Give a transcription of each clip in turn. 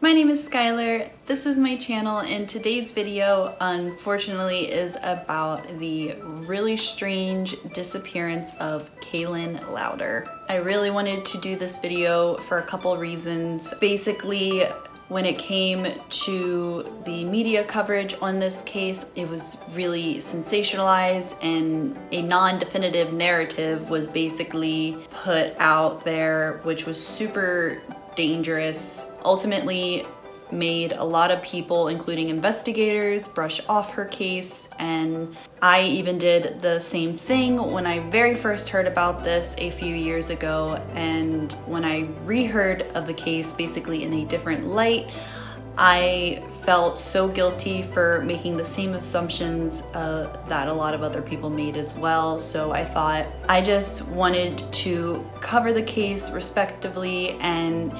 My name is Skylar, this is my channel, and today's video unfortunately is about the really strange disappearance of Kayelyn Louder. I really wanted to do this video for a couple reasons. Basically, when it came to the media coverage on this case, it was really sensationalized and a non-definitive narrative was basically put out there, which was super dangerous. Ultimately made a lot of people, including investigators, brush off her case, and I even did the same thing when I very first heard about this a few years ago. And when I reheard of the case basically in a different light, I felt so guilty for making the same assumptions that a lot of other people made as well. So I thought I just wanted to cover the case respectively and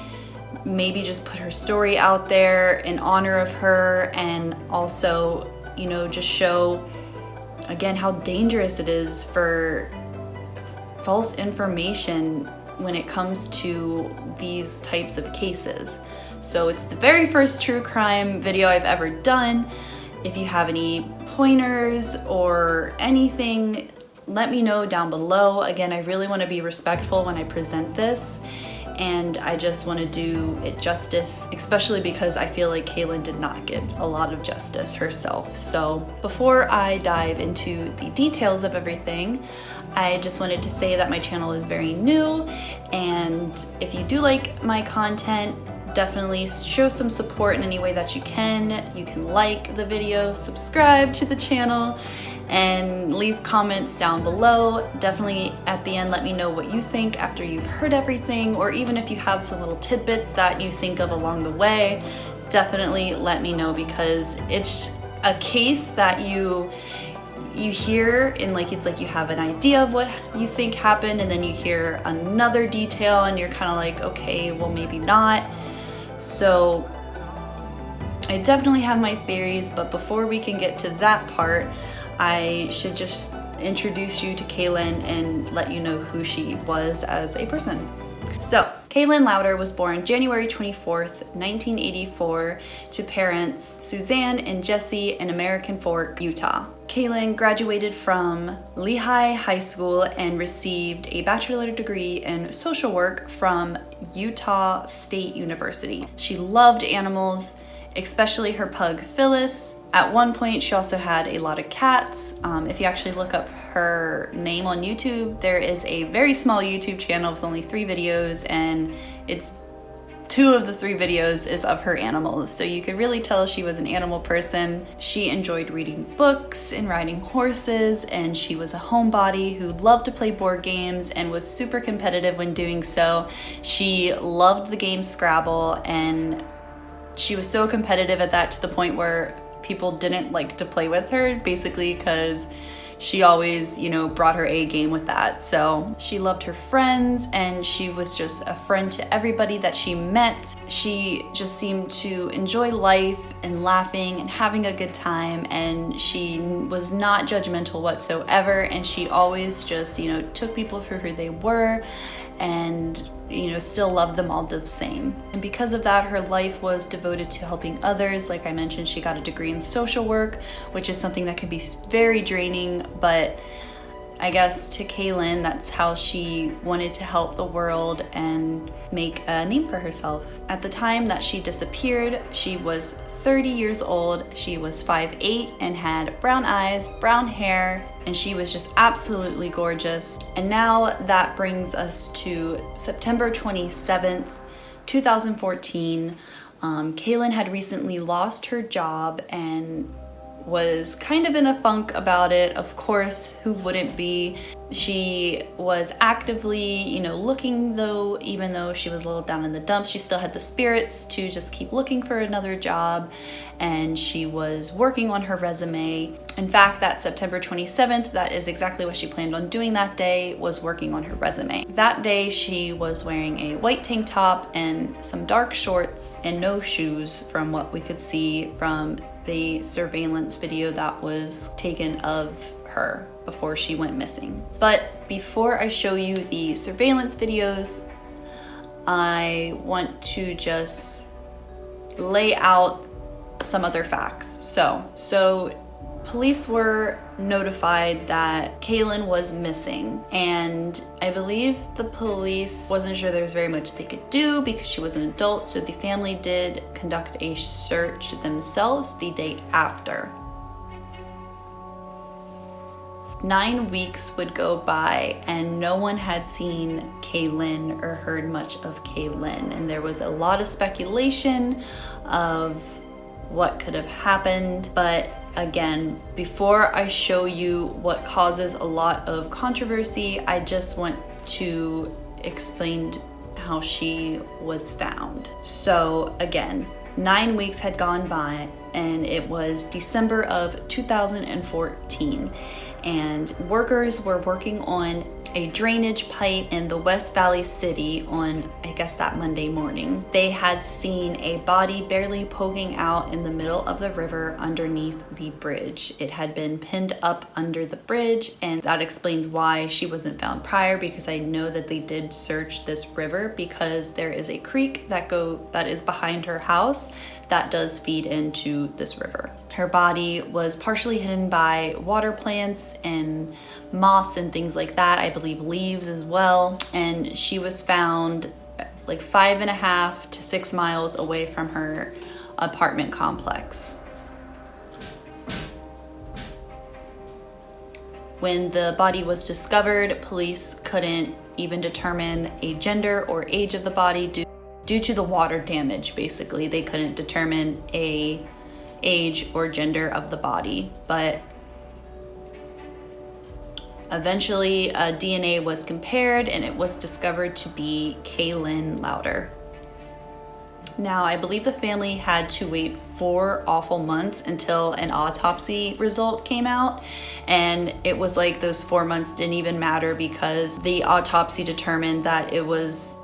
maybe just put her story out there in honor of her, and also, you know, just show again how dangerous it is for false information when it comes to these types of cases. So it's the very first true crime video I've ever done. If you have any pointers or anything, let me know down below. Again, I really want to be respectful when I present this, and I just want to do it justice, especially because I feel like Kayelyn did not get a lot of justice herself. So before I dive into the details of everything, I just wanted to say that my channel is very new, and if you do like my content, definitely show some support in any way that you can. You can like the video, subscribe to the channel, and leave comments down below. Definitely at the end, let me know what you think after you've heard everything, or even if you have some little tidbits that you think of along the way, definitely let me know, because it's a case that you hear and it's like you have an idea of what you think happened, and then you hear another detail and you're kind of like, okay, well maybe not. So I definitely have my theories, but before we can get to that part, I should just introduce you to Kayelyn and let you know who she was as a person. So, Kayelyn Louder was born January 24th, 1984 to parents Suzanne and Jesse in American Fork, Utah. Kayelyn graduated from Lehigh High School and received a bachelor's degree in social work from Utah State University. She loved animals, especially her pug Phyllis. At one point, she also had a lot of cats. If you actually look up her name on YouTube, there is a very small YouTube channel with only 3 videos, and it's 2 of the 3 videos is of her animals. So you could really tell she was an animal person. She enjoyed reading books and riding horses, and she was a homebody who loved to play board games and was super competitive when doing so. She loved the game Scrabble, and she was so competitive at that to the point where people didn't like to play with her, basically because she always, you know, brought her A game with that. So she loved her friends, and she was just a friend to everybody that she met. She just seemed to enjoy life and laughing and having a good time, and she was not judgmental whatsoever, and she always just, you know, took people for who they were and, you know, still loved them all the same. And because of that, her life was devoted to helping others. Like I mentioned, she got a degree in social work, which is something that can be very draining, but I guess to Kayelyn, that's how she wanted to help the world and make a name for herself. At the time that she disappeared, she was 30 years old. She was 5'8" and had brown eyes, brown hair, and she was just absolutely gorgeous. And now that brings us to September 27th, 2014. Kayelyn had recently lost her job and was kind of in a funk about it. Of course, who wouldn't be? She was actively, you know, looking though, even though she was a little down in the dumps, she still had the spirits to just keep looking for another job, and she was working on her resume. In fact, that September 27th, that is exactly what she planned on doing that day, was working on her resume. That day, she was wearing a white tank top and some dark shorts and no shoes from what we could see from the surveillance video that was taken of her before she went missing. But before I show you the surveillance videos, I want to just lay out some other facts. So police were notified that Kayelyn was missing, and I believe the police wasn't sure there was very much they could do because she was an adult, so the family did conduct a search themselves the day after. 9 weeks would go by and no one had seen Kayelyn or heard much of Kayelyn, and there was a lot of speculation of what could have happened. But again, before I show you what causes a lot of controversy, I just want to explain how she was found. So again, 9 weeks had gone by and it was December of 2014. And workers were working on a drainage pipe in the West Valley City on, I guess, that Monday morning. They had seen a body barely poking out in the middle of the river underneath the bridge. It had been pinned up under the bridge, and that explains why she wasn't found prior, because I know that they did search this river because there is a creek that is behind her house that does feed into this river. Her body was partially hidden by water plants and moss and things like that, I believe leaves as well, and she was found like 5.5 to 6 miles away from her apartment complex. When the body was discovered, police couldn't even determine a gender or age of the body due to the water damage. Basically, they couldn't determine a age or gender of the body, but eventually DNA was compared and it was discovered to be Kayelyn Lauder. Now, I believe the family had to wait 4 awful months until an autopsy result came out, and it was like those 4 months didn't even matter because the autopsy determined that it was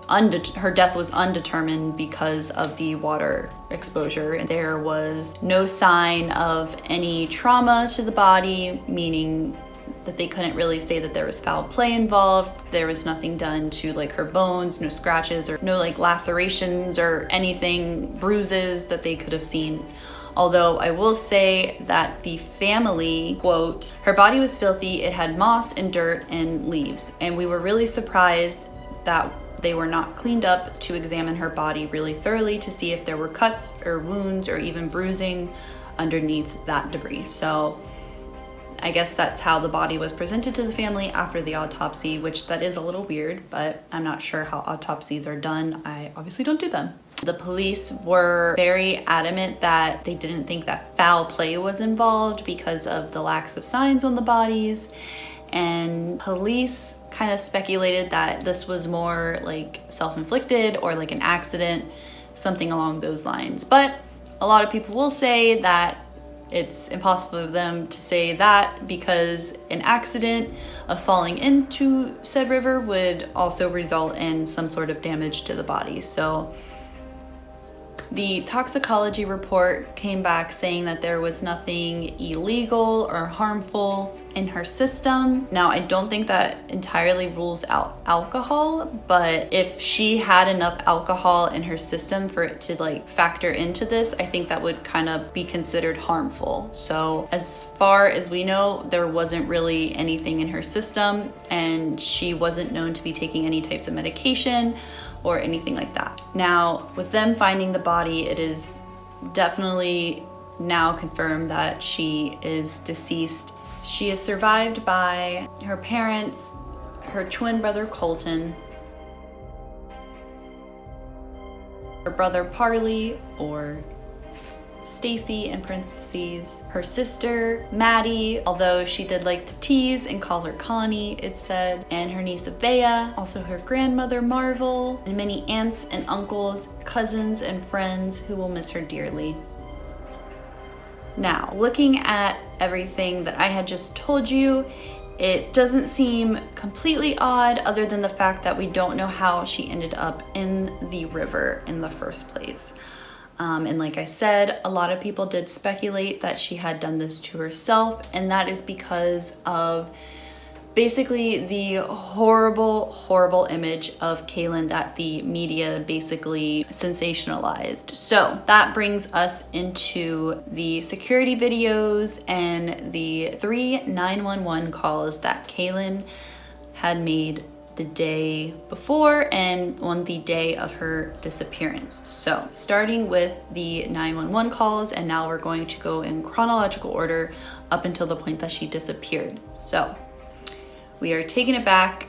her death was undetermined because of the water exposure, and there was no sign of any trauma to the body, meaning that they couldn't really say that there was foul play involved. There was nothing done to like her bones, no scratches or no like lacerations or anything, bruises that they could have seen. Although I will say that the family, quote, "Her body was filthy, it had moss and dirt and leaves, and we were really surprised that they were not cleaned up to examine her body really thoroughly to see if there were cuts or wounds or even bruising underneath that debris." So I guess that's how the body was presented to the family after the autopsy, which that is a little weird, but I'm not sure how autopsies are done. I obviously don't do them. The police were very adamant that they didn't think that foul play was involved because of the lack of signs on the bodies, and police kind of speculated that this was more like self-inflicted or like an accident, something along those lines. But a lot of people will say that it's impossible for them to say that because an accident of falling into said river would also result in some sort of damage to the body. So the toxicology report came back saying that there was nothing illegal or harmful in her system. Now, I don't think that entirely rules out alcohol, but if she had enough alcohol in her system for it to like factor into this, I think that would kind of be considered harmful. So as far as we know, there wasn't really anything in her system, and she wasn't known to be taking any types of medication or anything like that. Now, with them finding the body, it is definitely now confirmed that she is deceased. She is survived by her parents, her twin brother Colton, her brother Parley, or Stacy in parentheses, her sister Maddie, although she did like to tease and call her Connie, it said, and her niece Bea, also her grandmother Marvel, and many aunts and uncles, cousins and friends who will miss her dearly. Now, looking at everything that I had just told you, it doesn't seem completely odd other than the fact that we don't know how she ended up in the river in the first place. And like I said, a lot of people did speculate that she had done this to herself, and that is because of basically the horrible image of Kayelyn that the media basically sensationalized. So that brings us into the security videos and the 3 911 calls that Kayelyn had made the day before and on the day of her disappearance. So starting with the 911 calls, and now we're going to go in chronological order up until the point that she disappeared. So we are taking it back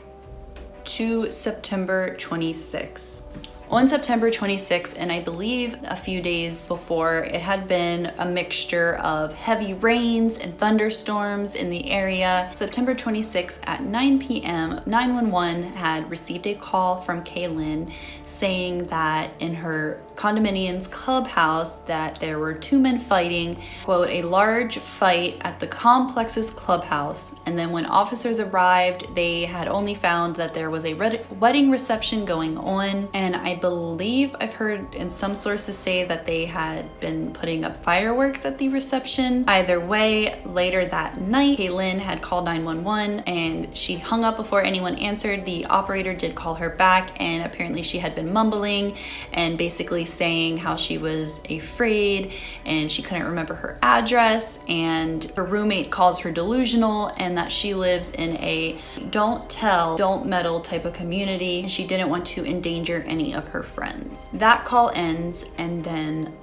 to September 26th. On September 26th, and I believe a few days before, it had been a mixture of heavy rains and thunderstorms in the area. September 26th at 9 p.m., 911 had received a call from Kayelyn saying that in her condominium's clubhouse that there were 2 men fighting, quote, a large fight at the complex's clubhouse. And then when officers arrived, they had only found that there was a wedding reception going on. And I believe I've heard in some sources say that they had been putting up fireworks at the reception. Either way, later that night, Kayelyn had called 911 and she hung up before anyone answered. The operator did call her back, and apparently she had been mumbling and basically saying how she was afraid and she couldn't remember her address, and her roommate calls her delusional and that she lives in a don't tell, don't meddle type of community. She didn't want to endanger any of her friends. That call ends, and then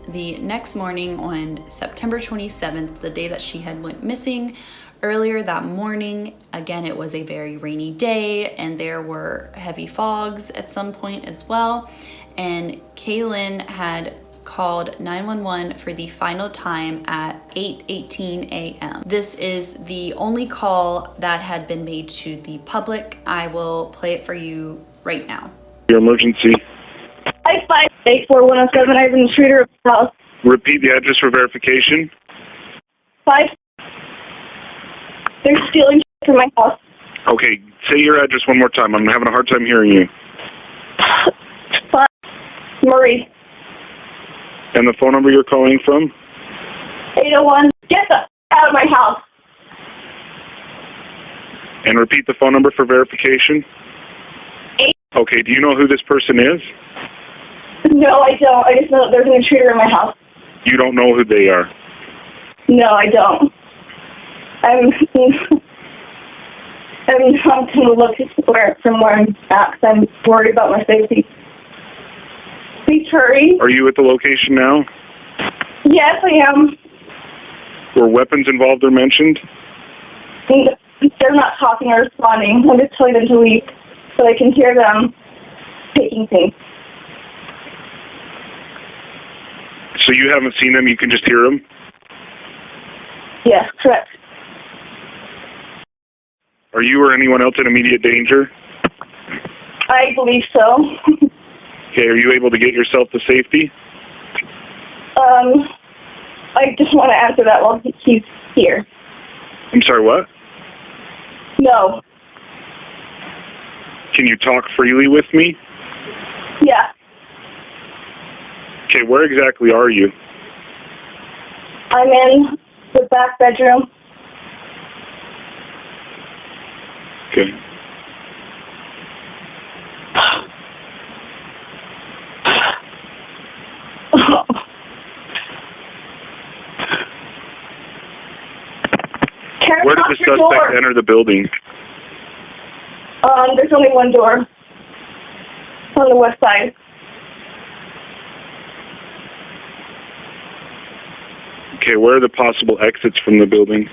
the next morning on September 27th, the day that she had went missing, earlier that morning, again, it was a very rainy day and there were heavy fogs at some point as well. And Kayelyn had called 911 for the final time at 8:18 a.m. This is the only call that had been made to the public. I will play it for you right now. Your emergency. 5584107. I have an intruder at the house. Repeat the address for verification. 5. They're stealing from my house. Okay, say your address one more time. I'm having a hard time hearing you. 5. Marie. And the phone number you're calling from? 801. Get the out of my house. And repeat the phone number for verification. 8. Okay, do you know who this person is? No, I don't. I just know that there's an intruder in my house. You don't know who they are? No, I don't. I'm going to look from where I'm at because I'm worried about my safety. Please hurry. Are you at the location now? Yes, I am. Were weapons involved or mentioned? They're not talking or responding. I'm just telling them to leave so I can hear them taking things. So you haven't seen them, you can just hear them? Yes, correct. Are you or anyone else in immediate danger? I believe so. Okay, are you able to get yourself to safety? I just want to answer that while he's here. I'm sorry, what? No. Can you talk freely with me? Yeah. Okay, where exactly are you? I'm in the back bedroom. Okay. Where did the suspect enter the building? There's only one door on the west side. Okay, where are the possible exits from the building?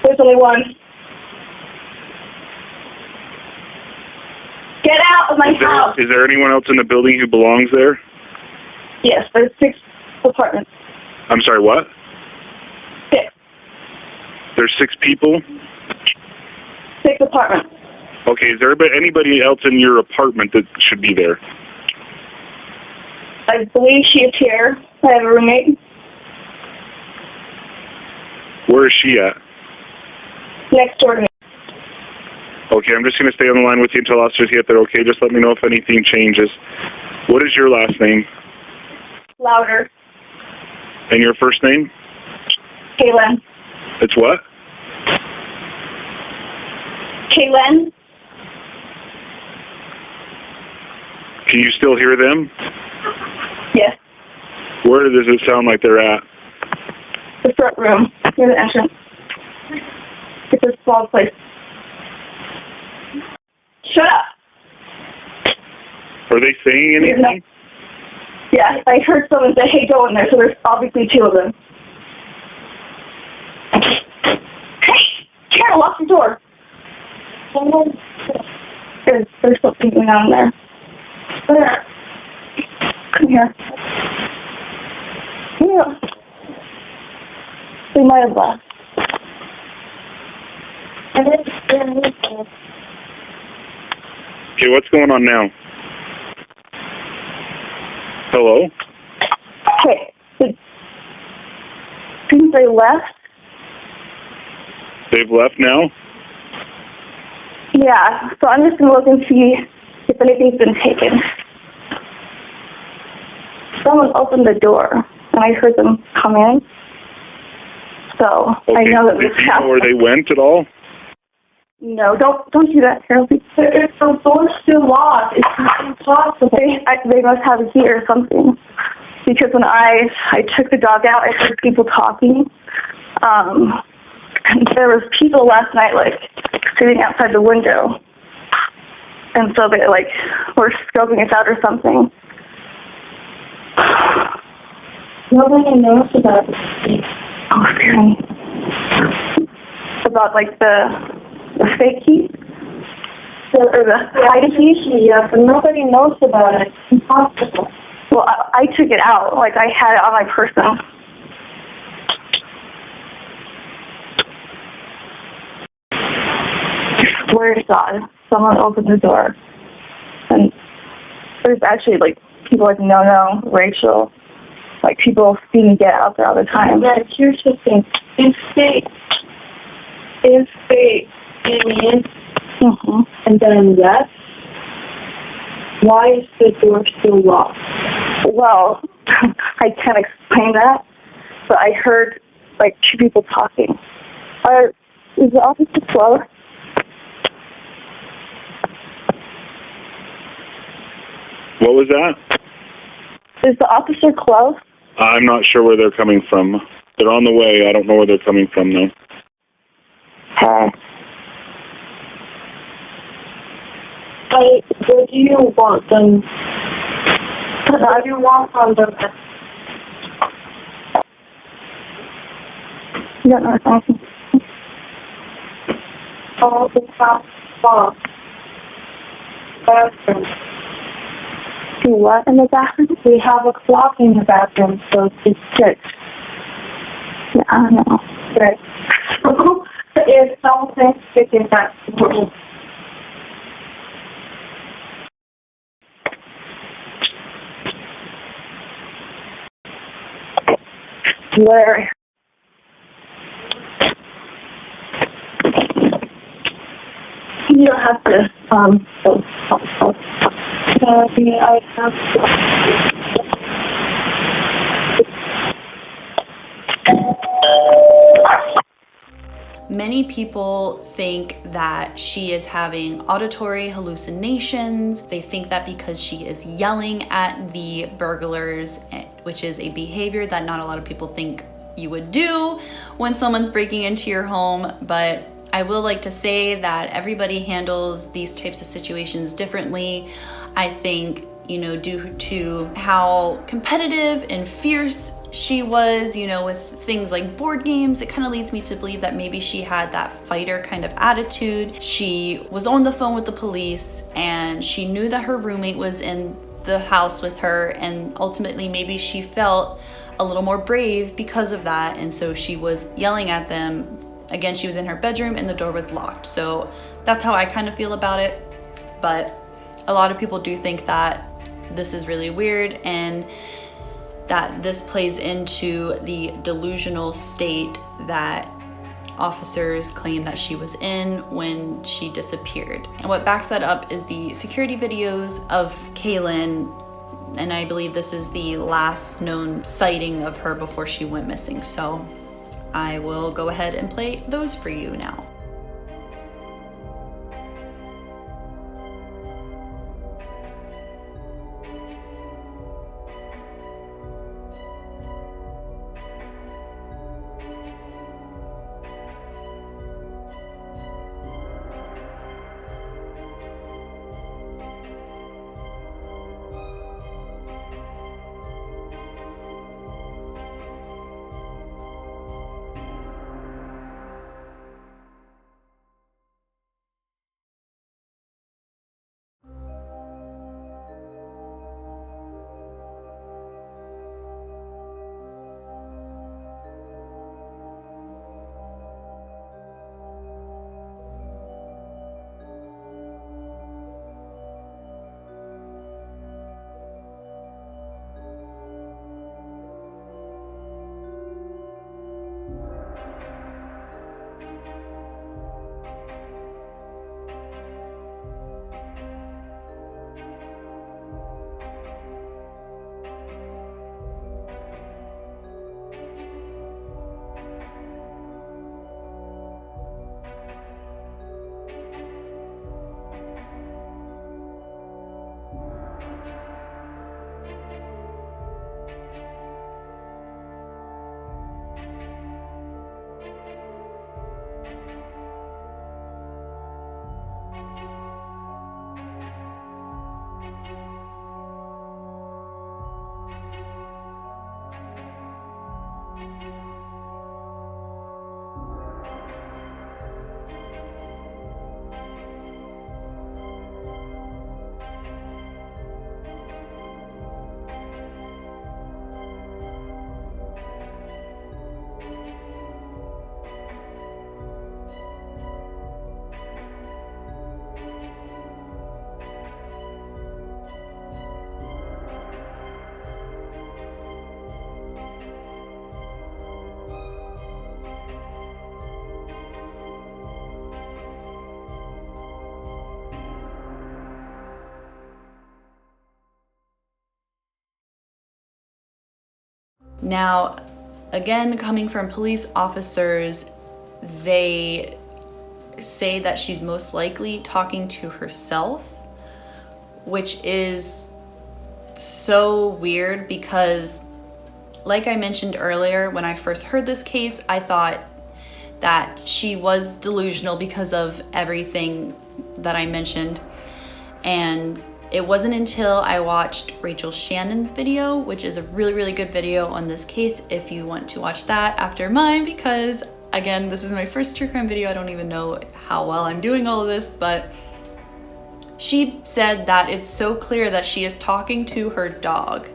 There's only one. Get out of my house! Is there anyone else in the building who belongs there? Yes, there's 6 apartments. I'm sorry, what? 6. There's 6 people? 6 apartments. Okay, is there anybody else in your apartment that should be there? I believe she is here. I have a roommate. Where is she at? Next door to me. Okay, I'm just going to stay on the line with you until officers get there, okay? Just let me know if anything changes. What is your last name? Louder. And your first name? Kayelyn. It's what? Kayelyn? Can you still hear them? Yes. Where does it sound like they're at? The front room, near the entrance. It's a small place. Shut up! Are they saying anything? Yeah, I heard someone say, hey, go in there, so there's obviously two of them. Hey! Karen, lock the door! There's something going on there. There. Come here. Yeah. They might have left. Okay, what's going on now? Hello? Okay. Since they left? They've left now? Yeah, so I'm just going to look and see if anything's been taken. Someone opened the door, and I heard them come in. So Okay. I know that Do this you know where they went at all? No, don't do that, Carol. If the door's still locked, it's not impossible. They must have a key or something. Because when I took the dog out, I heard people talking. And there was people last night, like, sitting outside the window. And so they, like, were scoping us out or something. Nobody knows about it. Oh, Karen. About, like, the fake key? Or the hiding key? Yeah, but nobody knows about it. It's impossible. Well, I took it out. Like, I had it on my person. I swear to God, someone opened the door. And there's actually, like, people like No, Rachel. Like, people see me get out there all the time. Yeah, here's the thing. If they came in and then left, why is the door still locked? Well, I can't explain that, but I heard, like, two people talking. Is the office closed? What was that? Is the officer close? I'm not sure where they're coming from. They're on the way. I don't know where they're coming from, though. What do you want them? What do you want from them? You don't know what's happening. Oh, the top box. Bathroom. Do what in the bathroom? We have a clock in the bathroom, so it's 6. Yeah, I don't know. Right. If something's sticking back to the Larry. You don't have to, I have Many people think that she is having auditory hallucinations. They think that because she is yelling at the burglars, which is a behavior that not a lot of people think you would do when someone's breaking into your home. But I will like to say that everybody handles these types of situations differently. I think, due to how competitive and fierce she was, with things like board games, it kind of leads me to believe that maybe she had that fighter kind of attitude. She was on the phone with the police and she knew that her roommate was in the house with her, and ultimately maybe she felt a little more brave because of that, and so she was yelling at them. Again, she was in her bedroom and the door was locked. So that's how I kind of feel about it. But a lot of people do think that this is really weird and that this plays into the delusional state that officers claim that she was in when she disappeared. And what backs that up is the security videos of Kayelyn, and I believe this is the last known sighting of her before she went missing. So I will go ahead and play those for you now. Now, again, coming from police officers, they say that she's most likely talking to herself, which is so weird because, like I mentioned earlier, when I first heard this case, I thought that she was delusional because of everything that I mentioned. And it wasn't until I watched Rachel Shannon's video, which is a really, really good video on this case if you want to watch that after mine, because again, this is my first true crime video. I don't even know how well I'm doing all of this, but she said that it's so clear that she is talking to her dog,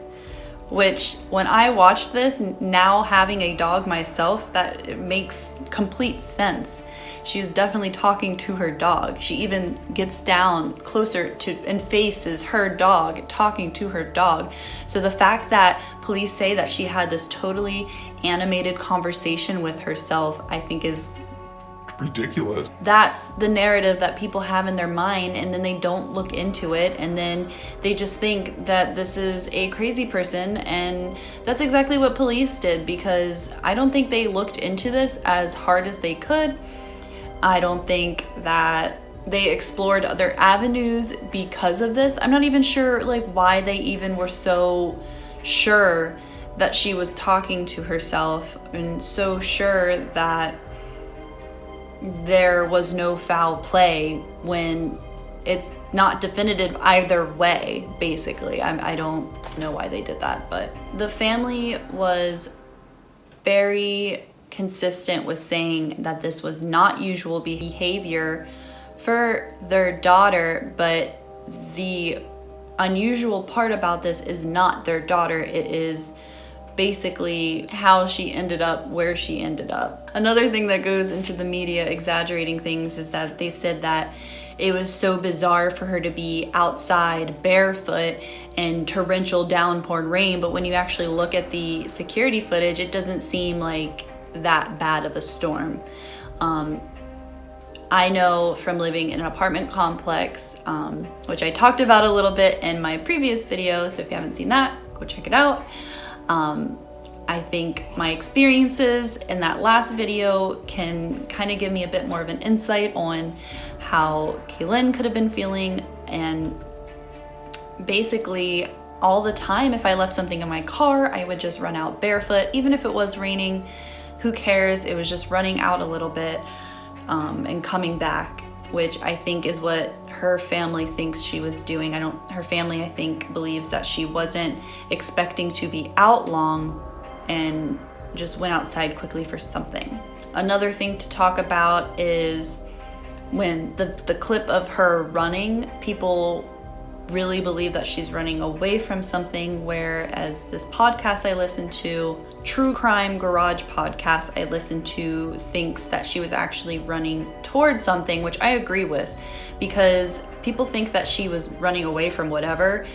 which when I watched this, now having a dog myself, that it makes complete sense. She's definitely talking to her dog. She even gets down closer to and faces her dog, talking to her dog. So the fact that police say that she had this totally animated conversation with herself, I think is ridiculous. That's the narrative that people have in their mind, and then they don't look into it, and then they just think that this is a crazy person. And that's exactly what police did, because I don't think they looked into this as hard as they could. I don't think that they explored other avenues because of this. I'm not even sure like why they even were so sure that she was talking to herself and so sure that there was no foul play when it's not definitive either way, basically. I don't know why they did that, but the family was very consistent with saying that this was not usual behavior for their daughter, but the unusual part about this is not their daughter. It is basically how she ended up where she ended up. Another thing that goes into the media exaggerating things is that they said that it was so bizarre for her to be outside barefoot in torrential downpouring rain, but when you actually look at the security footage, it doesn't seem like that bad of a storm. I know from living in an apartment complex, which I talked about a little bit in my previous video, so if you haven't seen that, go check it out. I think my experiences in that last video can kind of give me a bit more of an insight on how Kayelyn could have been feeling. And basically all the time, if I left something in my car, I would just run out barefoot. Even if it was raining, who cares? It was just running out a little bit and coming back, which I think is what her family thinks she was doing. Her family, I think, believes that she wasn't expecting to be out long and just went outside quickly for something. Another thing to talk about is when the clip of her running, people really believe that she's running away from something, whereas this podcast I listened to, True Crime Garage podcast I listened to, thinks that she was actually running towards something, which I agree with, because people think that she was running away from whatever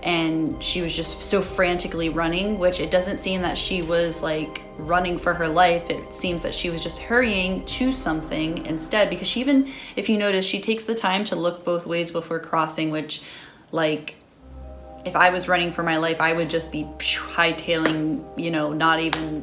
and she was just so frantically running, which it doesn't seem that she was like running for her life. It seems that she was just hurrying to something instead, because she even, if you notice, she takes the time to look both ways before crossing, which, like, if I was running for my life, I would just be hightailing, you know, not even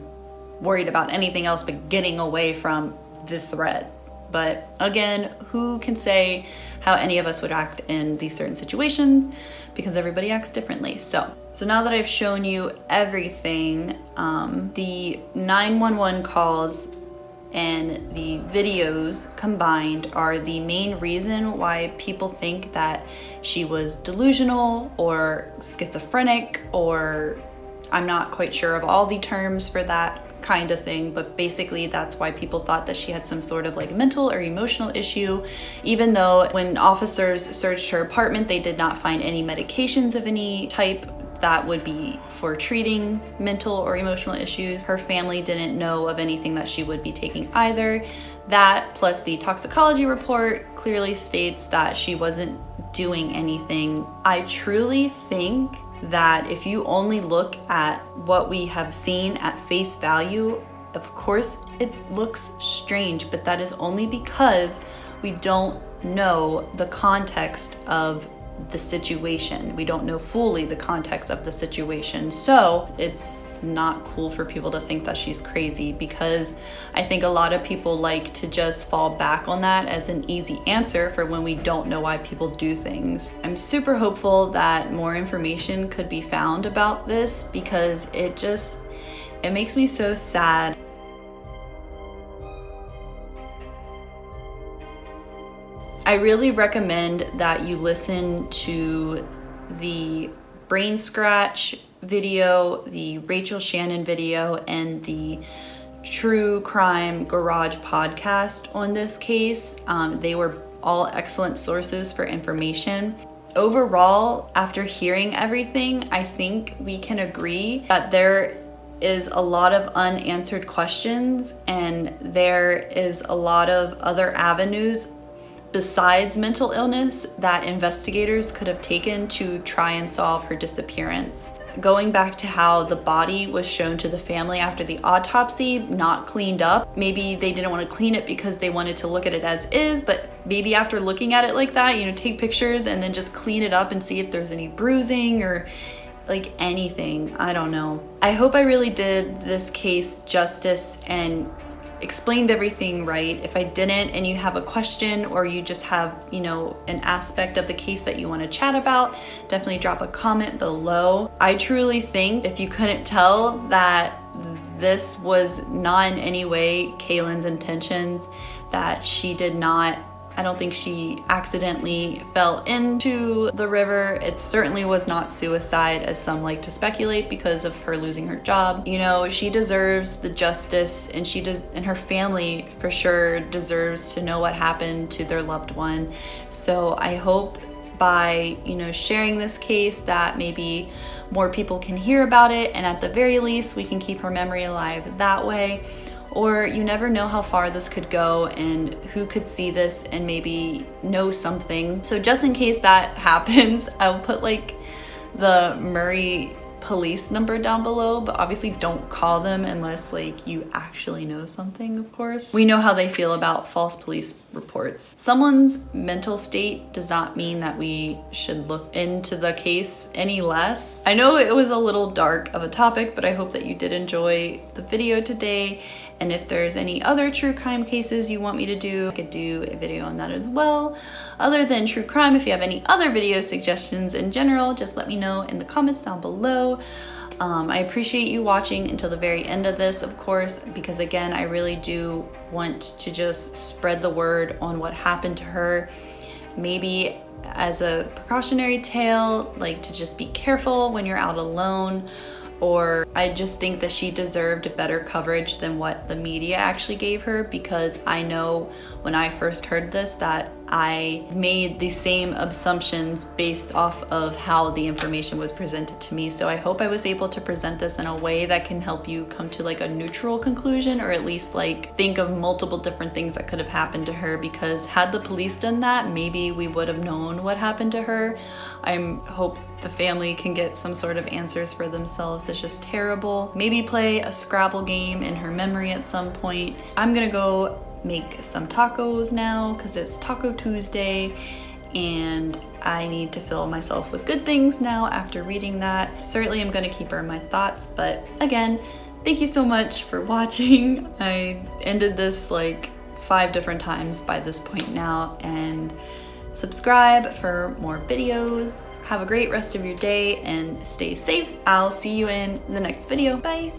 worried about anything else but getting away from the threat. But again, who can say how any of us would act in these certain situations, because everybody acts differently. So now that I've shown you everything, the 911 calls and the videos combined are the main reason why people think that she was delusional or schizophrenic, or I'm not quite sure of all the terms for that kind of thing, but basically that's why people thought that she had some sort of like mental or emotional issue, even though when officers searched her apartment, they did not find any medications of any type that would be for treating mental or emotional issues. Her family didn't know of anything that she would be taking either. That plus the toxicology report clearly states that she wasn't doing anything. I truly think that if you only look at what we have seen at face value, of course it looks strange, but that is only because we don't know the context of the situation. We don't know fully the context of the situation. So it's not cool for people to think that she's crazy, because I think a lot of people like to just fall back on that as an easy answer for when we don't know why people do things. I'm super hopeful that more information could be found about this, because it makes me so sad. I really recommend that you listen to the Brain Scratch video, the Rachel Shannon video, and the True Crime Garage podcast on this case. They were all excellent sources for information. Overall, after hearing everything, I think we can agree that there is a lot of unanswered questions, and there is a lot of other avenues besides mental illness that investigators could have taken to try and solve her disappearance. Going back to how the body was shown to the family after the autopsy, not cleaned up. Maybe they didn't want to clean it because they wanted to look at it as is, but maybe after looking at it like that, take pictures and then just clean it up and see if there's any bruising or like anything. I don't know. I hope I really did this case justice and explained everything right. If I didn't and you have a question, or you just have, an aspect of the case that you want to chat about, definitely drop a comment below. I truly think, if you couldn't tell, that this was not in any way Kayelyn's intentions, that she did not, I don't think she accidentally fell into the river. It certainly was not suicide, as some like to speculate, because of her losing her job. She deserves the justice, and and her family for sure deserves to know what happened to their loved one. So I hope by, sharing this case that maybe more people can hear about it, and at the very least we can keep her memory alive that way. Or you never know how far this could go and who could see this and maybe know something. So just in case that happens, I'll put like the Murray police number down below, but obviously don't call them unless like you actually know something, of course. We know how they feel about false police reports. Someone's mental state does not mean that we should look into the case any less. I know it was a little dark of a topic, but I hope that you did enjoy the video today. And if there's any other true crime cases you want me to do, I could do a video on that as well. Other than true crime, if you have any other video suggestions in general, just let me know in the comments down below. I appreciate you watching until the very end of this, of course, because again, I really do want to just spread the word on what happened to her. Maybe as a precautionary tale, like to just be careful when you're out alone. Or I just think that she deserved better coverage than what the media actually gave her, because I know when I first heard this that I made the same assumptions based off of how the information was presented to me. So I hope I was able to present this in a way that can help you come to like a neutral conclusion, or at least like think of multiple different things that could have happened to her, because had the police done that, maybe we would have known what happened to her. I hope the family can get some sort of answers for themselves. It's just terrible. Maybe play a Scrabble game in her memory at some point. I'm gonna go make some tacos now because it's Taco Tuesday, and I need to fill myself with good things now after reading that. Certainly I'm gonna keep her in my thoughts, but again, thank you so much for watching. I ended this like 5 different times by this point now, and subscribe for more videos. Have a great rest of your day and stay safe. I'll see you in the next video. Bye.